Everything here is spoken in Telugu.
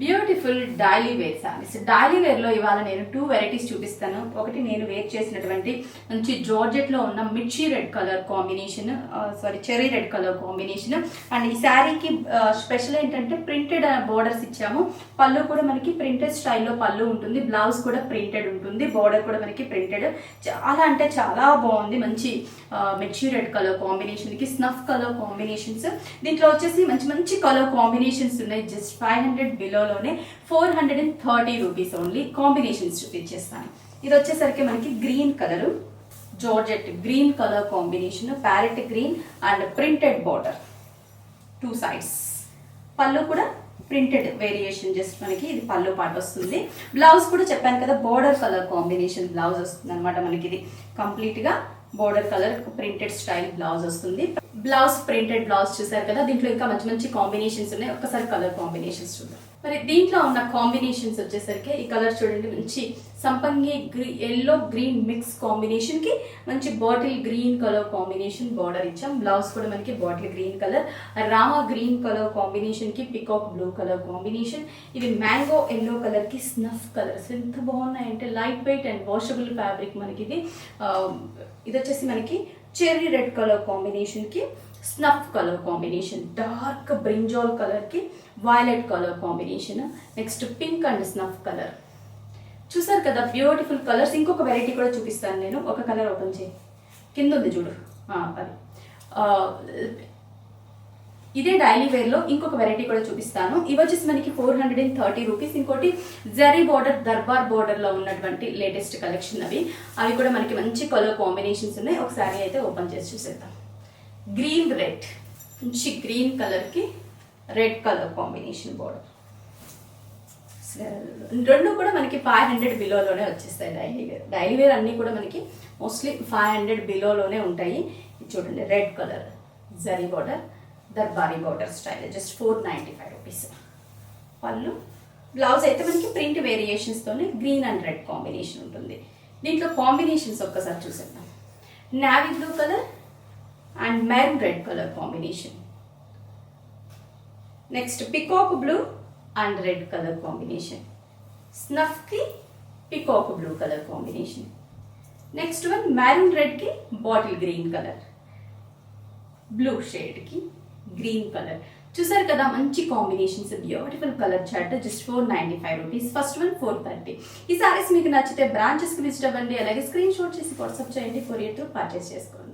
Beautiful daily wear saris. Daily wear లో ఇవాళ నేను 2 వెరైటీస్ చూపిస్తాను. ఒకటి నేను వేర్ చేసినటువంటి మంచి జార్జెట్ లో ఉన్న మిర్చి red colour combination, cherry red colour combination. And ఈ శారీకి స్పెషల్ ఏంటంటే ప్రింటెడ్ బోర్డర్స్ ఇచ్చాము. పళ్ళు కూడా మనకి ప్రింటెడ్ స్టైల్లో పళ్ళు ఉంటుంది, బ్లౌజ్ కూడా ప్రింటెడ్ ఉంటుంది, బోర్డర్ కూడా మనకి ప్రింటెడ్. చాలా అంటే చాలా బాగుంది. మంచి మిర్చి రెడ్ కలర్ కాంబినేషన్ కి స్నఫ్ కలర్ కాంబినేషన్స్. దీంట్లో వచ్చేసి మంచి మంచి కలర్ కాంబినేషన్స్ ఉన్నాయి. Just 500 బిలోలోనే 430 rupees only. కాంబినేషన్స్ చూపించేస్తాను. ఇది వచ్చేసరికి మనకి green colour, georgette green colour combination, parrot green and printed border 2 sides. పళ్ళు కూడా ప్రింటెడ్ వేరియేషన్, జస్ట్ మనకి ఇది పళ్ళు పాట వస్తుంది. బ్లౌజ్ కూడా చెప్పాను కదా బోర్డర్ కలర్ కాంబినేషన్ బ్లౌజ్ వస్తుంది అనమాట. మనకి ఇది కంప్లీట్ గా border colour printed style blouse వస్తుంది. బ్లౌజ్ ప్రింటెడ్ బ్లౌజ్ చూసారు కదా. దీంట్లో ఇంకా మంచి మంచి కాంబినేషన్స్ ఉన్నాయి. ఒక్కసారి కలర్ కాంబినేషన్స్ చూద్దాం. మరి దీంట్లో ఉన్న కాంబినేషన్స్ వచ్చేసరికి ఈ కలర్ చూడండి, మంచి సంపంగి ఎల్లో గ్రీన్ మిక్స్ కాంబినేషన్ కి మంచి bottle green colour combination border ఇచ్చాం. బ్లౌజ్ కూడా మనకి bottle green colour, rama green colour combination కి పికాక్ బ్లూ కలర్ కాంబినేషన్. ఇది మ్యాంగో ఎల్లో కలర్ కి స్నఫ్ కలర్స్ ఎంత బాగున్నాయంటే light weight and washable fabric. మనకి ఇది వచ్చేసి మనకి చెర్రీ రెడ్ కలర్ కాంబినేషన్ కి snuff colour combination, dark brinjal colour కి violet colour combination, next pink and snuff colour. చూసారు కదా బ్యూటిఫుల్ కలర్స్. ఇంకొక వెరైటీ కూడా చూపిస్తాను నేను. ఒక కలర్ ఓపెన్ చేయి, కింద ఉంది చూడు అది. ఇదే డైలీ వేర్ లో ఇంకొక వెరైటీ కూడా చూపిస్తాను. ఇవి వచ్చేసి మనకి 430 రూపీస్. ఇంకోటి జరీ బోర్డర్, దర్బార్ బోర్డర్ లో ఉన్నటువంటి లేటెస్ట్ కలెక్షన్ అవి కూడా మనకి మంచి కలర్ కాంబినేషన్స్ ఉన్నాయి. ఒకసారి అయితే ఓపెన్ చేసి చూసేద్దాం. గ్రీన్ రెడ్, మంచి గ్రీన్ కలర్ కి రెడ్ కలర్ కాంబినేషన్ బోర్డర్. రెండు కూడా మనకి 500 బిలోలోనే వచ్చేస్తాయి. డైలీ వేర్ అన్ని కూడా మనకి మోస్ట్లీ 500 బిలోలోనే ఉంటాయి. చూడండి red colour zari border, darbari border style, just 495 rupees. Pallu, blouse అయితే మనకి ప్రింట్ వేరియేషన్స్ తోనే గ్రీన్ అండ్ రెడ్ కాంబినేషన్ ఉంటుంది. దీంట్లో కాంబినేషన్స్ ఒక్కసారి చూసేద్దాం. Navy blue colour and maroon red colour combination, next peacock blue and red colour combination, snuff కి peacock blue colour combination, next one maroon red కి bottle green colour, blue shade కి గ్రీన్ కలర్. చూసారు కదా మంచి combinations, beautiful colour chart. Just 495 rupees. First one 430. ఈ సారీస్ మీకు నచ్చితే బ్రాంచెస్ కి విజిట్ అవ్వండి. అలాగే స్క్రీన్ షాట్ చేసి వాట్సాప్ చేయండి, కొరియర్ తో పర్చేస్ చేసుకోండి.